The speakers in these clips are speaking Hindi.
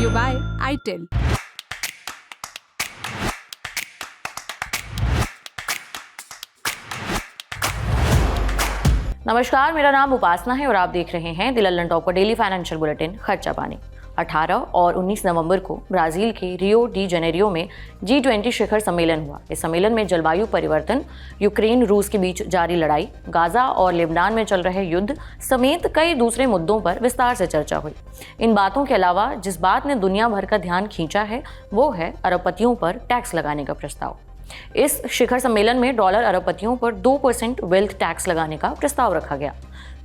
you by ITIL. नमस्कार, मेरा नाम उपासना है और आप देख रहे हैं द लंदन टॉप का डेली फाइनेंशियल बुलेटिन खर्चा पानी। 18 और 19 नवंबर को ब्राजील के रियो डी जेनेरियो में G20 शिखर सम्मेलन हुआ। इस सम्मेलन में जलवायु परिवर्तन, यूक्रेन रूस के बीच जारी लड़ाई, गाजा और लेबनान में चल रहे युद्ध समेत कई दूसरे मुद्दों पर विस्तार से चर्चा हुई। इन बातों के अलावा जिस बात ने दुनिया भर का ध्यान खींचा है वो है अरबपतियों पर टैक्स लगाने का प्रस्ताव। इस शिखर सम्मेलन में डॉलर अरबपतियों पर 2% वेल्थ टैक्स लगाने का प्रस्ताव रखा गया।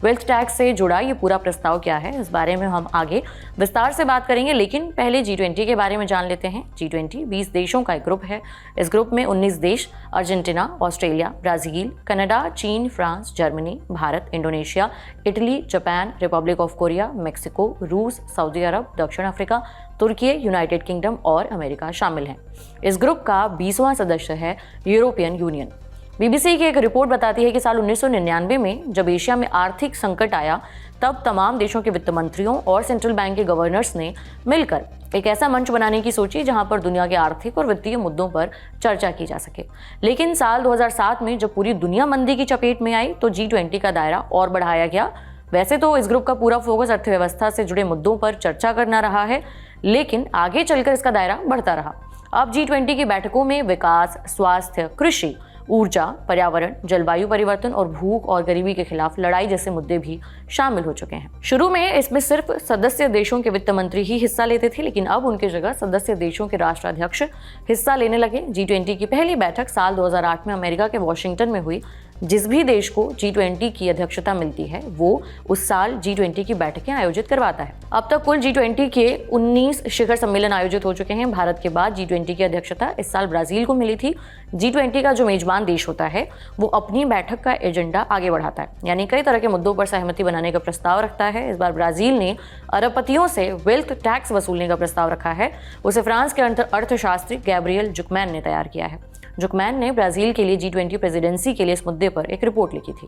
वेल्थ टैक्स से जुड़ा ये पूरा प्रस्ताव क्या है, इस बारे में हम आगे विस्तार से बात करेंगे, लेकिन पहले G20 के बारे में जान लेते हैं। G20 20 देशों का एक ग्रुप है। इस ग्रुप में 19 देश अर्जेंटीना, ऑस्ट्रेलिया, ब्राजील, कनाडा, चीन, France, Germany, Bharat, Indonesia, Italy, Japan, Republic of Korea, Mexico, रूस, सऊदी अरब, दक्षिण अफ्रीका, तुर्की, यूनाइटेड किंगडम और अमेरिका शामिल हैं। इस ग्रुप का 20वां सदस्य है यूरोपियन यूनियन। बीबीसी की एक रिपोर्ट बताती है कि साल 1999 में जब एशिया में आर्थिक संकट आया, तब तमाम देशों के वित्त मंत्रियों और सेंट्रल बैंक के गवर्नर्स ने मिलकर एक ऐसा मंच बनाने की सोची जहां पर दुनिया के आर्थिक और वित्तीय मुद्दों पर चर्चा की जा सके। लेकिन साल 2007 में जब पूरी दुनिया मंदी की चपेट में आई तो G20 का दायरा और बढ़ाया गया। वैसे तो इस ग्रुप का पूरा फोकस अर्थव्यवस्था से जुड़े मुद्दों पर चर्चा करना रहा है, लेकिन आगे चलकर इसका दायरा बढ़ता रहा। अब G20 की बैठकों में विकास, स्वास्थ्य, कृषि, ऊर्जा, पर्यावरण, जलवायु परिवर्तन और भूख और गरीबी के खिलाफ लड़ाई जैसे मुद्दे भी शामिल हो चुके हैं। शुरू में इसमें सिर्फ सदस्य देशों के वित्त मंत्री ही हिस्सा लेते थे, लेकिन अब उनकी जगह सदस्य देशों के राष्ट्राध्यक्ष हिस्सा लेने लगे। G20 की पहली बैठक साल 2008 में अमेरिका के वॉशिंगटन में हुई। जिस भी देश को G20 की अध्यक्षता मिलती है वो उस साल G20 की बैठकें आयोजित करवाता है। अब तक कुल G20 के 19 शिखर सम्मेलन आयोजित हो चुके हैं। भारत के बाद G20 की अध्यक्षता इस साल ब्राजील को मिली थी। G20 का जो मेजबान देश होता है वो अपनी बैठक का एजेंडा आगे बढ़ाता है, यानी कई तरह के मुद्दों पर सहमति बनाने का प्रस्ताव रखता है। इस बार ब्राजील ने अरबपतियों से वेल्थ टैक्स वसूलने का प्रस्ताव रखा है। उसे फ्रांस के अर्थशास्त्री गैब्रियल जुकमैन ने तैयार किया है। जुकमैन ने ब्राजील के लिए G20 प्रेसिडेंसी के लिए इस मुद्दे पर एक रिपोर्ट लिखी थी।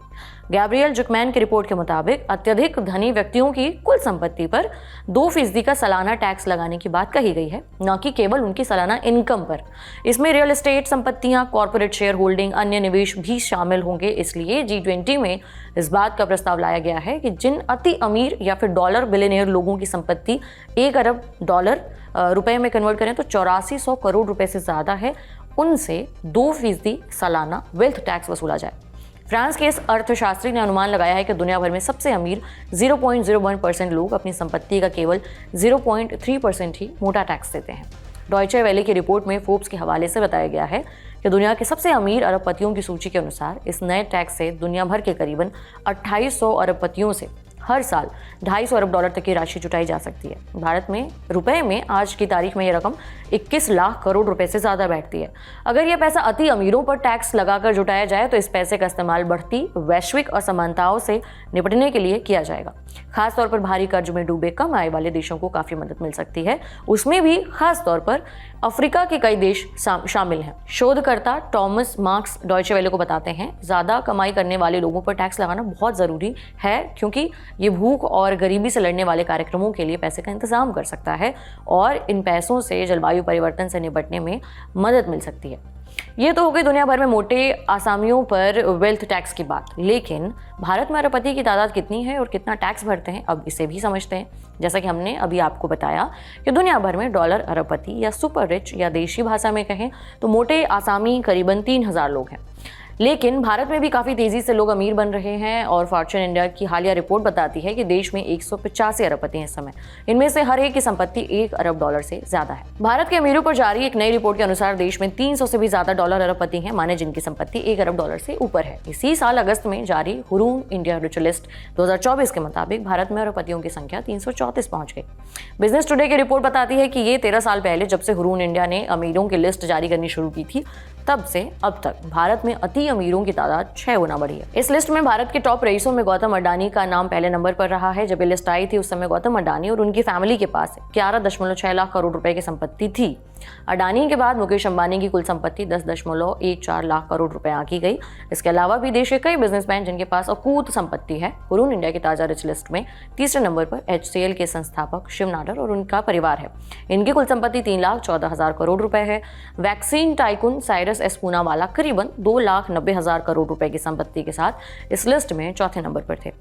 गैब्रियल जुकमैन की रिपोर्ट के मुताबिक अत्यधिक धनी व्यक्तियों की कुल संपत्ति पर 2% का सालाना टैक्स लगाने की बात कही गई है, न कि केवल उनकी सालाना इनकम पर। इसमें रियल एस्टेट संपत्तियां, कॉर्पोरेट शेयर होल्डिंग, अन्य निवेश भी शामिल होंगे। इसलिए G20 में इस बात का प्रस्ताव लाया गया है कि जिन अति अमीर या फिर डॉलर बिलियनियर लोगों की संपत्ति 1 अरब डॉलर रुपए में कन्वर्ट करें तो 8400 करोड़ रुपए से ज्यादा है, उनसे 2% सालाना वेल्थ टैक्स वसूला जाए। फ्रांस के इस अर्थशास्त्री ने अनुमान लगाया है कि दुनिया भर में सबसे अमीर 0.01% लोग अपनी संपत्ति का केवल 0.3% ही मोटा टैक्स देते हैं। डॉयचे वेले की रिपोर्ट में फोर्ब्स के हवाले से बताया गया है कि दुनिया के सबसे अमीर अरबपतियों की सूची के अनुसार इस नए टैक्स से दुनिया भर के करीबन 2800 अरबपतियों से हर साल 250 अरब डॉलर तक की राशि जुटाई जा सकती है। भारत में रुपए में आज की तारीख में यह रकम 21 लाख करोड़ रुपए से ज्यादा बैठती है। अगर यह पैसा अति अमीरों पर टैक्स लगाकर जुटाया जाए तो इस पैसे का इस्तेमाल बढ़ती वैश्विक असमानताओं से निपटने के लिए किया जाएगा। खासतौर पर भारी कर्ज में डूबे कम आय वाले देशों को काफी मदद मिल सकती है। उसमें भी खास तौर पर अफ्रीका के कई देश शामिल हैं। शोधकर्ता टॉमस मार्क्स डॉयचे वेले को बताते हैं, ज्यादा कमाई करने वाले लोगों पर टैक्स लगाना बहुत जरूरी है, क्योंकि ये भूख और गरीबी से लड़ने वाले कार्यक्रमों के लिए पैसे का इंतजाम कर सकता है और इन पैसों से जलवायु परिवर्तन से निपटने में मदद मिल सकती है। ये तो हो गई दुनिया भर में मोटे आसामियों पर वेल्थ टैक्स की बात, लेकिन भारत में अरबपति की तादाद कितनी है और कितना टैक्स भरते हैं, अब इसे भी समझते हैं। जैसा कि हमने अभी आपको बताया कि दुनिया भर में डॉलर अरबपति या सुपर रिच या देशी भाषा में कहें तो मोटे आसामी करीबन 3000 लोग हैं। लेकिन भारत में भी काफ़ी तेज़ी से लोग अमीर बन रहे हैं और फॉर्च्यून इंडिया की हालिया रिपोर्ट बताती है कि देश में 185 अरबपति हैं इस समय। इनमें से हर एक की संपत्ति 1 अरब डॉलर से ज़्यादा है। भारत के अमीरों पर जारी एक नई रिपोर्ट के अनुसार देश में 300 से भी ज़्यादा डॉलर अरबपति हैं, माने जिनकी संपत्ति 1 अरब डॉलर से ऊपर है। इसी साल अगस्त में जारी हुरून इंडिया रिच लिस्ट 2024 के मुताबिक भारत में अरबपतियों की संख्या 334 पहुंच गई। बिजनेस टुडे की रिपोर्ट बताती है कि ये 13 साल पहले जब से हुरून इंडिया ने अमीरों की लिस्ट जारी करनी शुरू की थी, तब से अब तक भारत में अति अमीरों की तादाद 6 गुना बढ़ी है। इस लिस्ट में भारत के टॉप रईसों में गौतम अडानी का नाम पहले नंबर पर रहा है। जब ये लिस्ट आई थी उस समय गौतम अडानी और उनकी फैमिली के पास 11.6 लाख करोड़ रुपए की संपत्ति थी। अडानी के बाद मुकेश अंबानी की कुल संपत्ति 10.14 लाख करोड़ रुपए आंकी गई। इसके अलावा भी देश के कई बिजनेसमैन जिनके पास अकूत संपत्ति है। हुरून इंडिया की ताजा रिच लिस्ट में तीसरे नंबर पर HCL के संस्थापक शिव नाडर और उनका परिवार है। इनकी कुल संपत्ति 3,14,000 करोड़ रुपए है। Vaccine tycoon Cyrus S Poonawalla करीबन 2,90,000 करोड़ रुपए की संपत्ति के साथ इस लिस्ट में चौथे नंबर पर थे।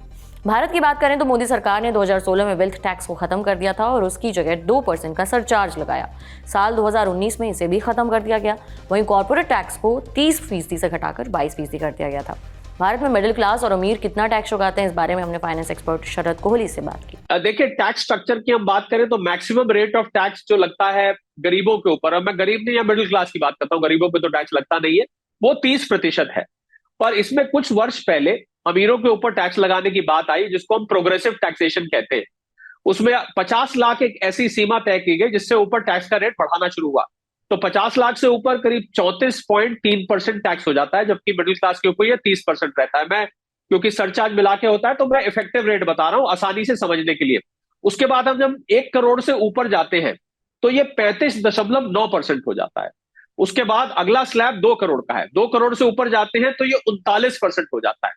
भारत की बात करें तो मोदी सरकार ने 2016 में वेल्थ टैक्स को खत्म कर दिया था और उसकी जगह 2% का सरचार्ज लगाया। साल 2019 में इसे भी खत्म कर दिया गया। वहीं कॉर्पोरेट टैक्स को 30% से घटाकर 22% कर दिया गया था। भारत में मिडिल क्लास और अमीर कितना टैक्स चुकाते हैं, इस बारे में हमने फाइनेंस एक्सपर्ट शरद कोहली से बात की। देखिए, टैक्स स्ट्रक्चर की हम बात करें तो मैक्सिमम रेट ऑफ टैक्स जो लगता है गरीबों के ऊपर, अब मैं गरीब नहीं या मिडिल क्लास की बात करता हूँ, गरीबों पे तो टैक्स लगता नहीं है, वो 30% है। पर इसमें कुछ वर्ष पहले अमीरों के ऊपर टैक्स लगाने की बात आई, जिसको हम प्रोग्रेसिव टैक्सेशन कहते हैं। उसमें 50 लाख एक ऐसी सीमा तय की गई जिससे ऊपर टैक्स का रेट बढ़ाना शुरू हुआ। तो 50 लाख से ऊपर करीब 34.3% टैक्स हो जाता है, जबकि मिडिल क्लास के ऊपर ये 30% रहता है। मैं क्योंकि सरचार्ज मिला के होता है तो मैं इफेक्टिव रेट बता रहा हूं आसानी से समझने के लिए। उसके बाद हम जब 1 करोड़ से ऊपर जाते हैं तो ये 35.9% हो जाता है। उसके बाद अगला स्लैब 2 करोड़ का है। 2 करोड़ से ऊपर जाते हैं तो ये 39% हो जाता है।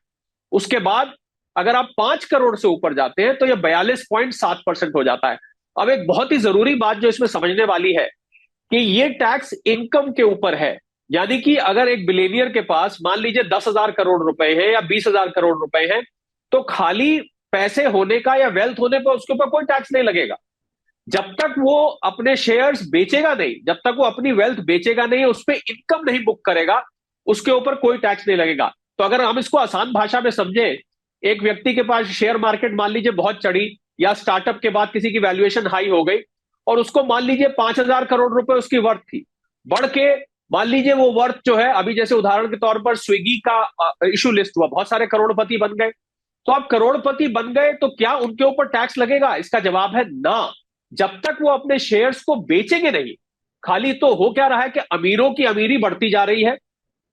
उसके बाद अगर आप 5 करोड़ से ऊपर जाते हैं तो ये 42.7% हो जाता है। अब एक बहुत ही जरूरी बात जो इसमें समझने वाली है कि ये टैक्स इनकम के ऊपर है। यानी कि अगर एक बिलियनियर के पास मान लीजिए 10,000 करोड़ रुपए हैं या 20,000 करोड़ रुपए हैं, तो खाली पैसे होने का या वेल्थ होने पर उसके ऊपर कोई टैक्स नहीं लगेगा। जब तक वो अपने शेयर्स बेचेगा नहीं, जब तक वो अपनी वेल्थ बेचेगा नहीं, उस पर इनकम नहीं बुक करेगा, उसके ऊपर कोई टैक्स नहीं लगेगा। तो अगर हम इसको आसान भाषा में समझे, एक व्यक्ति के पास शेयर मार्केट मान लीजिए बहुत चढ़ी या स्टार्टअप के बाद किसी की वैल्यूएशन हाई हो गई और उसको मान लीजिए 5,000 करोड़ रुपए उसकी वर्थ थी, बढ़ के मान लीजिए वो वर्थ जो है, अभी जैसे उदाहरण के तौर पर स्विगी का इशू लिस्ट हुआ, बहुत सारे करोड़पति बन गए। तो आप करोड़पति बन गए तो क्या उनके ऊपर टैक्स लगेगा? इसका जवाब है ना, जब तक वो अपने शेयर्स को बेचेंगे नहीं। खाली तो हो क्या रहा है कि अमीरों की अमीरी बढ़ती जा रही है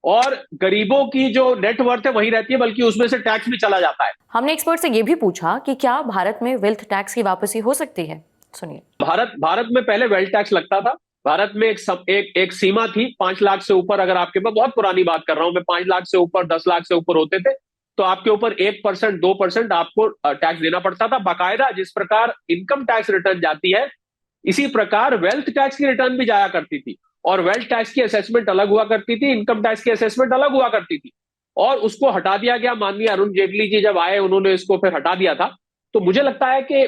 और गरीबों की जो नेटवर्थ है वही रहती है, बल्कि उसमें से टैक्स भी चला जाता है। हमने एक्सपर्ट से यह भी पूछा कि क्या भारत में वेल्थ टैक्स की वापसी हो सकती है। सुनिए। भारत में पहले वेल्थ टैक्स लगता था। भारत में एक सीमा थी 5 लाख से ऊपर। अगर आपके पास, बहुत पुरानी बात कर रहा हूं मैं, 5 लाख से ऊपर 10 लाख से ऊपर होते थे तो आपके ऊपर 1% 2% आपको टैक्स देना पड़ता था बाकायदा। जिस प्रकार इनकम टैक्स रिटर्न जाती है, इसी प्रकार वेल्थ टैक्स की रिटर्न भी जाया करती थी। और वेल्थ टैक्स की असेसमेंट अलग हुआ करती थी, इनकम टैक्स की असेसमेंट अलग हुआ करती थी, और उसको हटा दिया गया। माननीय अरुण जेटली जी जब आए, उन्होंने इसको फिर हटा दिया था। तो मुझे लगता है कि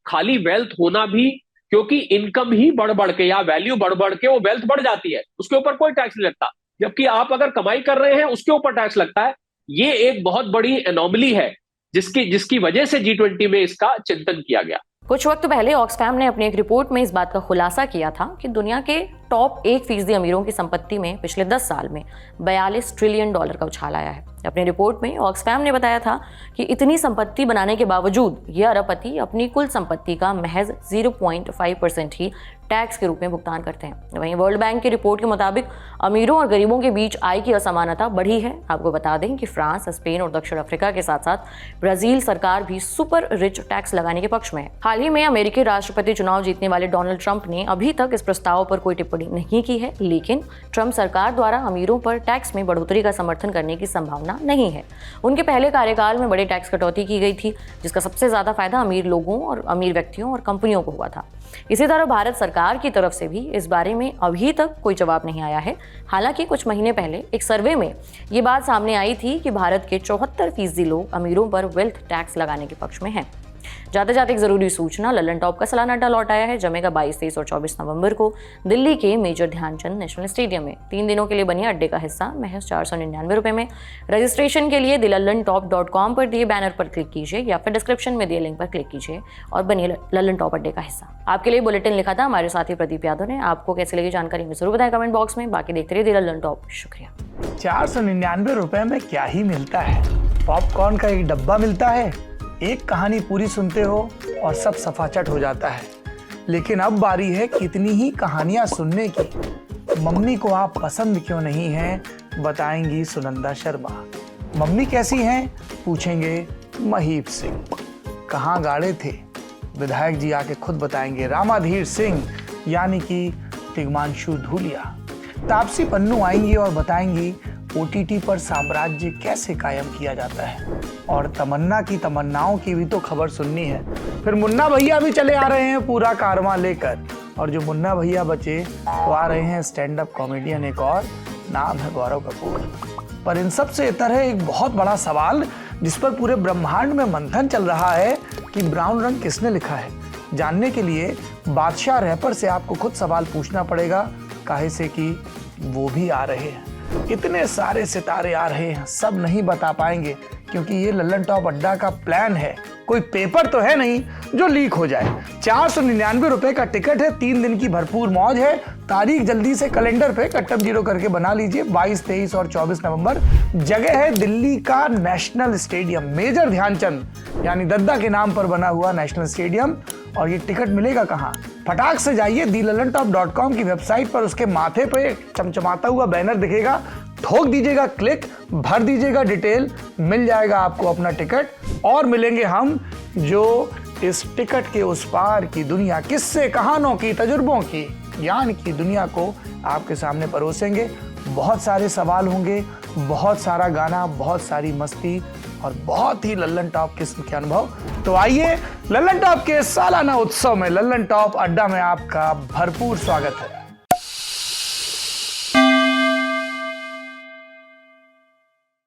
खाली वेल्थ होना भी, क्योंकि इनकम ही बढ़ बढ़ के या वैल्यू बढ़ बढ़ के वो वेल्थ बढ़ जाती है, उसके ऊपर कोई टैक्स नहीं लगता। जबकि आप अगर कमाई कर रहे हैं उसके ऊपर टैक्स लगता है। ये एक बहुत बड़ी एनोमली है जिसकी वजह से G20 में इसका चिंतन किया गया। कुछ वक्त पहले ऑक्सफैम ने अपनी एक रिपोर्ट में इस बात का खुलासा किया था कि दुनिया के टॉप 1% अमीरों की संपत्ति में पिछले 10 साल में $42 ट्रिलियन का उछाल आया है। अपनी रिपोर्ट में ऑक्सफैम ने बताया था कि इतनी संपत्ति बनाने के बावजूद ये अरबपति अपनी कुल संपत्ति का महज 0.5% ही टैक्स के रूप में भुगतान करते हैं। वहीं वर्ल्ड बैंक की रिपोर्ट के मुताबिक अमीरों और गरीबों के बीच आय की असमानता बढ़ी है। आपको बता दें कि फ्रांस, स्पेन और दक्षिण अफ्रीका के साथ साथ ब्राजील सरकार भी सुपर रिच टैक्स लगाने के पक्ष में है। हाल ही में अमेरिकी राष्ट्रपति चुनाव जीतने वाले डोनाल्ड ट्रंप ने अभी तक इस प्रस्ताव पर कोई टिप्पणी नहीं की है, लेकिन ट्रंप सरकार द्वारा अमीरों पर टैक्स में बढ़ोतरी का समर्थन करने की संभावना नहीं है। उनके पहले कार्यकाल में बड़े टैक्स कटौती की गई थी, जिसका सबसे ज्यादा फायदा अमीर लोगों और अमीर व्यक्तियों और कंपनियों को हुआ था। इसी तरह भारत सरकार की तरफ से भी इस बारे में अभी तक कोई जवाब नहीं आया है। हालांकि कुछ महीने पहले एक सर्वे में ये बात सामने आई थी कि भारत के 74% लोग अमीरों पर वेल्थ टैक्स लगाने के पक्ष में हैं। जाते जाते एक जरूरी सूचना, लल्लन टॉप का सालाना अड्डा लौट आया है। जमेगा 22, 23 और 24 नवंबर को दिल्ली के मेजर ध्यानचंद नेशनल स्टेडियम में। 3 दिनों के लिए बनिए अड्डे का हिस्सा महज 499 रुपए में। रजिस्ट्रेशन के लिए thelallanTop.com पर दिए बैनर पर क्लिक कीजिए या फिर डिस्क्रिप्शन में दिए लिंक पर क्लिक कीजिए और बनिए लल्लन टॉप अड्डे का हिस्सा। आपके लिए बुलेटिन लिखा था हमारे साथी प्रदीप यादव ने। आपको कैसी लगी जानकारी में जरूर बताएं कमेंट बॉक्स में। बाकी देखते रहिए लल्लन टॉप। शुक्रिया। 499 रुपए में क्या ही मिलता है? पॉपकॉर्न का एक डब्बा मिलता है, एक कहानी पूरी सुनते हो और सब सफाचट हो जाता है। लेकिन अब बारी है कितनी ही कहानियां सुनने की। मम्मी को आप पसंद क्यों नहीं हैं, बताएंगी सुनंदा शर्मा। मम्मी कैसी हैं, पूछेंगे महीप सिंह। कहाँ गाड़े थे, विधायक जी आके खुद बताएंगे। रामाधीर सिंह यानी कि तिग्मांशु धूलिया। तापसी पन्नू आएंगी और बताएंगी ओटीटी पर साम्राज्य कैसे कायम किया जाता है। और तमन्ना की तमन्नाओं की भी तो खबर सुननी है। फिर मुन्ना भैया भी चले आ रहे हैं पूरा कारवां लेकर, और जो मुन्ना भैया बचे वो आ रहे हैं स्टैंड अप कॉमेडियन, एक और नाम है गौरव कपूर। पर इन सब से इतर है एक बहुत बड़ा सवाल जिस पर पूरे ब्रह्मांड में मंथन चल रहा है कि ब्राउन रंग किसने लिखा है। जानने के लिए बादशाह रैपर से आपको खुद सवाल पूछना पड़ेगा, काहे से कि वो भी आ रहे हैं। इतने सारे सितारे आ रहे हैं, सब नहीं बता पाएंगे क्योंकि ये लल्लन टॉप अड्डा का प्लान है। कोई पेपर तो है नहीं जो लीक हो जाए। 499 रुपए का टिकट है, 3 दिन की भरपूर मौज है। तारीख जल्दी से कैलेंडर पे कट्टम जीरो करके बना लीजिए। 22, 23 और 24 नवंबर। जगह है दिल्ली का नेशनल स्टेडियम, मेजर ध्यानचंद यानी दद्दा के नाम पर बना हुआ नेशनल स्टेडियम। और ये टिकट मिलेगा कहाँ? फटाक से जाइए thelallanTop.com की वेबसाइट पर, उसके माथे पे चमचमाता हुआ बैनर दिखेगा, ठोक दीजिएगा क्लिक, भर दीजिएगा डिटेल, मिल जाएगा आपको अपना टिकट। और मिलेंगे हम जो इस टिकट के उस पार की दुनिया, किस्से कहानों की, तजुर्बों की, ज्ञान की दुनिया को आपके सामने परोसेंगे। बहुत सारे सवाल होंगे, बहुत सारा गाना, बहुत सारी मस्ती और बहुत ही लल्लन टॉप किस्म के अनुभव। तो आइए लल्लन टॉप के सालाना उत्सव में लल्लन टॉप अड्डा में आपका भरपूर स्वागत है।